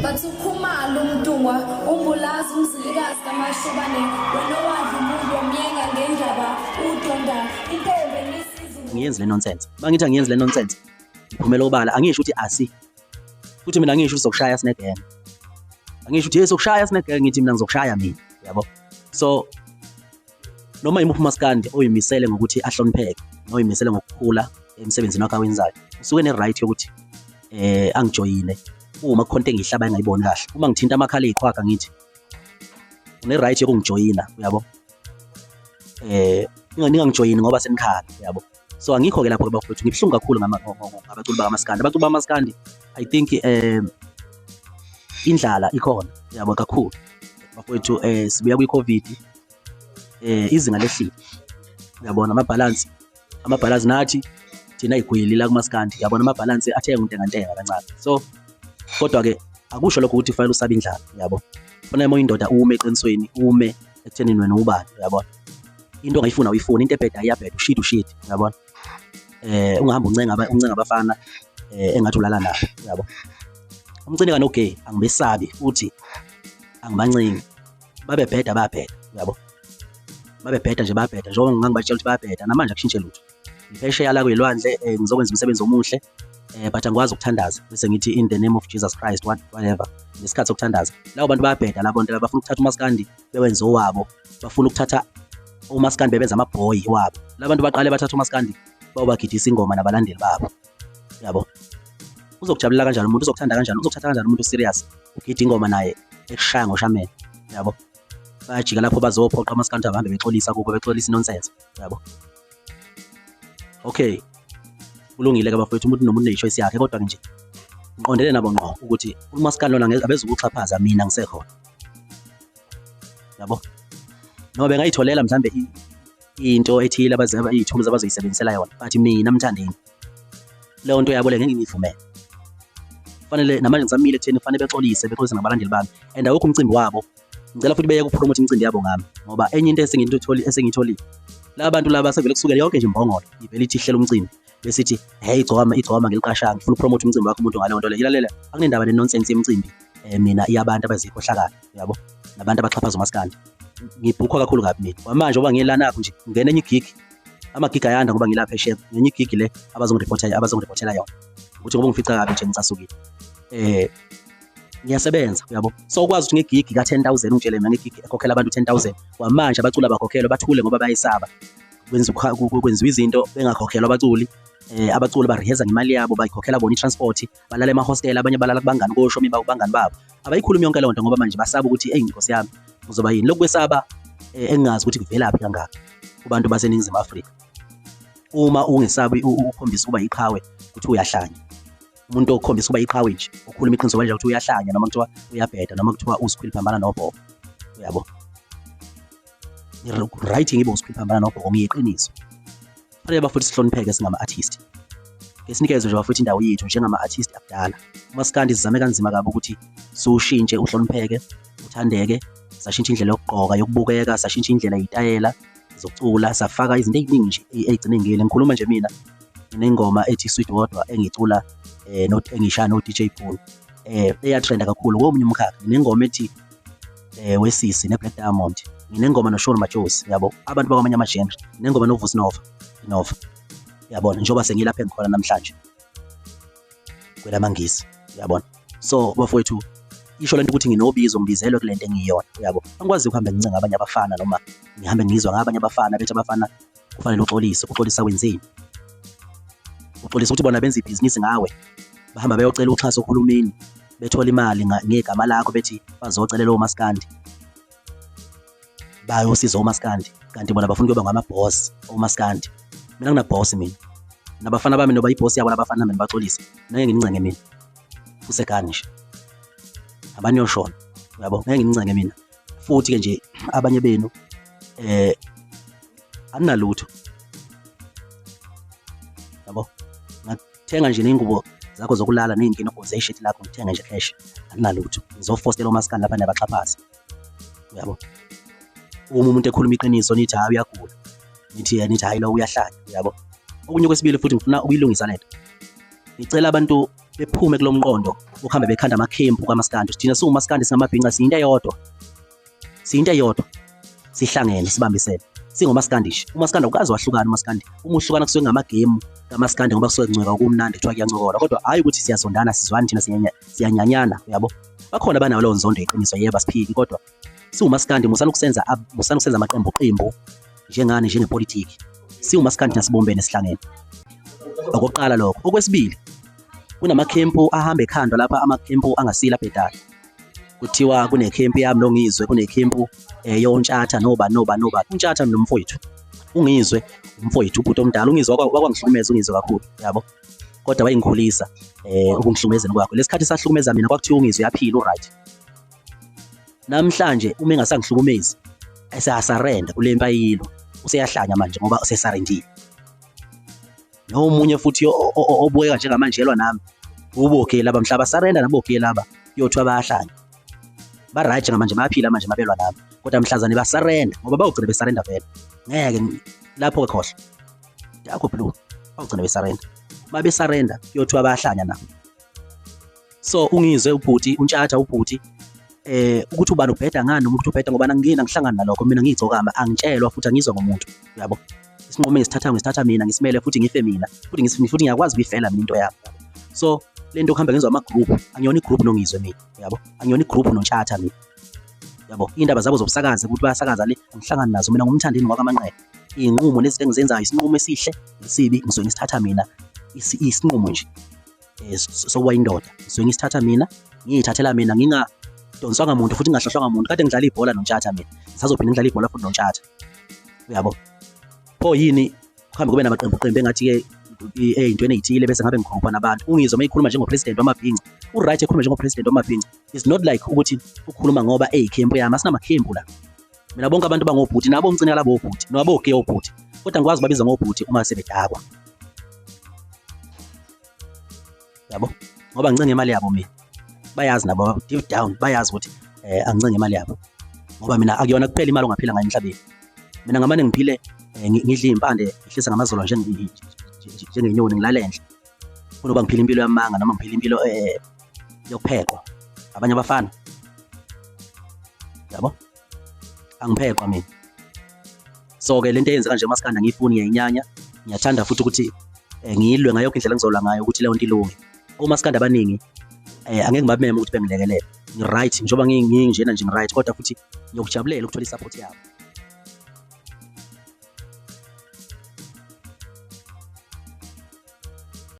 bathukhumala umntungwa umbulazi umzilikazi kamashobane wena wadla umuntu wamyenga ngendaba udonda intombi nesizu ngiyenze le nonsense mangithi angiyenze le nonsense iphumela obala angisho ukuthi asi futhi mina angisho ukuthi sokushaya sinegenge angisho ukuthi sokushaya sinegenge ngithi mina ngizokushaya mina yabo so noma imuphi umaskandi oyimisele ngokuthi ahlonipheke noyimisele ngokukhula emsebenzini wakhe awenzayo usuke ne right yokuthi angijoyine uma content engihlaba engayiboni kahle uma ngithinta amakhala ezikhwakha ngithi une right yokungijoyina uyabo ningangijoyini ngoba senikhala yabo so angikho ke lapho ke bafowethu ngibhlungu kakhulu ngabaculi bakamaskandi abaculi bakamaskandi I think indlala ikhona yabo kakhulu bafowethu sibuya kwi covid izinga lehlile uyabona amabalance nathi thina igwili la kumaskandi yabona amabalance athenga intenga kancane so kodwa ke akusho lokho ukuthi fanele usabe indlala yabo kufanele moyindoda ume eqinisweni ume ekuthenini wena ubani uyabona into ongayifuna uyifuna into ebheda iyabheda ushit uyabona ungahamba uncenga abafana engathi ulala nabo yabo Mcineka noGeh angibesabi futhi angibancengi babebheda yabo babebheda nje babheda njengoba ngangibatshela ukuthi babheda namanje akushintshe lutho iphesheya la kwelwandle ngizokwenza umsebenzi omuhle but angikwazi ukuthandaza bese ngithi in the name of Jesus Christ whatever ngesikhathi sokuthandaza labo bantu bayabheda labo nto bafuna ukuthatha umaskandi bewenze owabo bafuna ukuthatha umaskandi bebenza amaboy wabo labantu baqale bathatha umaskandi bawubagidisa ingoma nabalandeli babo yabo uzokujabula kanjani umuntu uzokuthanda kanjani uzokuthatha kanjani umuntu serious ugida ingoma naye ekushaya ngoshameni yabo bayajika lapho bazophoqa amaskandi abahambe bexolisa kubo bexolisa nonsense yabo okay kulungile ke bafowethu umuntu nomuntu nechoice yakhe kodwa nje ngiqondene nabo ngqo ukuthi umaskandi lona abezukuxhaphaza mina ngisekhona yabo noma bengayitholela mhlambe into ethile izithuluzi abazoyisebenzisela yona but mina mthandeni leyo nto yabo le ngeke ngivumele fanele namanje ngizamile ekutheni fanele bexolise nabalandeli bami and awukho umcimbi wabo ngicela futhi beye kupromote imicimbi yabo ngami ngoba enye into esengiyitholile la bantu laba sevele kusukela yonke nje imbongolo ivele ithi ihlela umcimbi besithi hey iGcokama ngiliqashanga ngifuna upromote umcimbi wakho umuntu ngaleyo nto le ilalela akunendaba nenonsense yemicimbi mina iyabantu abazikhohlakala yabo nabantu abaxhaphaza umaskandi ngibhukho kakhulu kabi mina kwamanje ngoba ngiyelana nakho nje ngene enye igig amagig ayanda ngoba ngilapha eShep ngenye igig le abazongireportela yona ukuthi ngoba ngifica kabi nje ngicasukile ngiyasebenza yabo so ukwazi ukuthi ngegig ka 10,000 ungitshele mina ngegig ekhokhela abantu 10,000 kwamanje abaculi abakhokhelwa bathule ngoba bayisaba kwenziwa izinto bengakhokhelwa abaculi bareheza ngemali yabo bayikhokhela bona itransport balala emahostel abanye balala kubangani Kusho kubangani babo abayikhulumi yonke leyo nto ngoba manje basaba ukuthi Nkosi yami uzoba yini lokwesaba engazi ukuthi kuvelaphi kangaka kubantu baseNingizimu Afrika uma ungesabi ukhombisa kuba iqhawe ukuthi uyahlanya umuntu okhombisa kuba iqhawe nje ukhuluma iqiniso kanje ukuthi uyahlanya noma kuthiwa uyabheda noma kuthiwa usikhwili phambana nobhoko uyabo writing ibo usikhwili phambana nobhoko ngiyiqiniso fanele bafuthi sihlonipheke singama-artist ngesinikezo nje bafuthi indawo yethu njengama-artist akudala umaskandi sizame kanzima kabi ukuthi siwushintshe uhlonipheke uthandeke sashintsha indlela yokugqoka yokubukeka sashintsha indlela yitayela zokucula safaka izinto eziningi nje ezigcine ngile ngikhuluma nje mina inengoma ethi sweet wodwa engicula engishaya no DJ Pool eyatrenda kakhulu komunye umkhakha nengoma ethi wesisi neBlack Diamond nginengoma noShawn Majosi yabo abantu bakwamanye ama-genre nengoma noVusi Nova yabona njengoba sengilapha engikhona namhlanje kwelamangisi yabona so bafowethu isho lento ukuthi nginobizo ngibizelwe kule nto engiyona yabo angikwazi ukuhamba ngincenga abanye abafana noma ngihambe ngizwa ngabanye abafana bethi abafana kufanele uxolisa wenzeni uxolisa ukuthi bona benza ibhizinisi ngawe bahamba beyocela uxhaso uhulumeni bethola imali ngegama lakho bethi bazocelela umaskandi bayosiza umaskandi kanti bona bafuna ukuba ngama-boss umaskandi mina ngina-boss mina nabafana bami noba i-boss yabo nabafana bami baxolisa ngeke ngincenge mina usekani nje abanye oshona yabo ngeke ngincenge mina futhi ke nje abanye benu anginalutho yabo ngathenga nje nengubo zakho zokulala neyinkinobho zeshit lakho ngithenga nje cash anginalutho ngizofostela umaskandi lapha nabaxhaphaza yabo uma umuntu ekhuluma iqiniso nithi hayi uyagula nithi hayi lo uyahlanya yabo okunye kwesibili futhi ngifuna ukuyilungisa lento ngicela abantu bephume kulomqondo ukuhamba bekhanda amakhempu kaMaskandi. Thina singuMaskandi singamabhinca siyinto eyodwa sihlangene sibambisene singoMaskandi nje. uMaskandi awukazi wahlukana uMaskandi. Uma uhlukana kusuke ngamagame kaMaskandi ngoba kusuke kuncweka okumnandi kuthiwa kuyancokola, kodwa hayi ukuthi siyazondana sizwana thina siyanyanyana, uyabo. Bakhona abanayo leyo nzondo yeqiniso, yebo asiphiki, kodwa siwuMaskandi musana ukusenza amaqembu njengani njengepolitiki. SiwuMaskandi nasibumbene sihlangene. Okokuqala lokho. Okwesibili, kunamakhempu ahamba ekhandwa lapha, amakhempu angasila pedala. Kuthiwa kunekhempu yami noNgizwe, kunekhempu yoNtshatha noba. uNtshatha nomfowethu uNgizwe, umfowethu ubhuti omdala. uNgizwe wakwangihlukumeza uNgizwe kakhulu, yabo, kodwa wayengikhulisa ukungihlukumezeni kwakho. Lesikhathi sahlukumeza mina kwakuthiwa uNgizwe yaphila uright. Namhlanje uma engasangihlukumezi esasarenda kule mpayilo, useyahlanya manje ngoba usesarendile. Nomunye futhi obukeka njengamanjelwa nami uBoGeh laba mhlaba sarenda naboGeh laba yothiwa bayahlanya. Ba-right ngamanje bayaphila manje mabelwa nami, kodwa mhlazane basarenda ngoba bawugcina besarenda vele. Ngeke lapho ke khohle yakho blue, bawugcina besarenda. Mabesarenda yothiwa bayahlanya nabo. So uNgizwe ubhuti, uNtshatha ubhuti, ukuthi ubani ubheda ngani noma ukuthi ubheda ngoba ngingena ngihlangana nalokho. Mina ngiyiGcokama angitshelwa futhi angizwa ngomuntu, yabo. Isinqumo ngisithatha mina, ngisimele futhi ngife mina, futhi ngiyakwazi ukuyifela mina into yami. So lento kuhamba ngenzwa ama-group, angiyona i-group noNgizwe mina, yabo, angiyona i-group noNtshatha mina, yabo. Iy'ndaba zabo zobusakazi ukuthi bayasakaza le angihlangani nazo. Mina ngumthandeni wakaManqele. Iy'nqumo nezinto engizenzayo, isinqumo esihle esibi ngisuke ngisithatha mina, isinqumo nje sokuba indoda ngisuke ngisithatha mina, ngiyithathela mina, ngingadonswanga muntu futhi ngingahlohlwanga muntu. Kade ngidlala ibhola noNtshatha mina, ngisazophinda ngidlala ibhola futhi noNtshatha, uyabo. Pho yini kuhambe kube namaqembu engathi-ke ey'ntweni ey'thile bese ngabe ngigrupha nabantu. uNgizwe uma ekhuluma njengopresident wamabhinca, u-right ekhuluma njengopresident wamabhinca. It's not like ukuthi ukhuluma ngoba eyikhempu yami, asinamakhempu la. Mina bonke abantu bangobhuti, nabo uMcineka labo obhuti, naboGeh obhuti, kodwa ngikwazi babiza ngobhuti uma sebedakwa, yabo, ngoba ngicinga imali yabo mina. Bayazi nabo deep down, bayazi ukuthi angicinga imali yabo ngoba mina akuyona kuphela imali ongaphila ngayo emhlabeni. Mina ngamane ngiphile ngidla iy'mpande, ngihlisa ngamazolo njengenyoni, ngilale enhle kunoba ngiphila impilo yamanga noma ngiphila impilo yokuphekwa abanye abafana, yabo. Angiphekwa mina. So-ke lento eyenzeka nje uMaskandi angiyifuni, ngiyayinyanya, ngiyathanda futhi ukuthi ngiyilwe ngayo indlela engizolwa ngayo ukuthi leyo nto ilunge. OMaskandi abaningi angeke ngibameme ukuthi bengilekelele. Ngi-right njengoba nginjena nje ngi-right, kodwa futhi ngiyokujabulela ukuthola i-support yabo.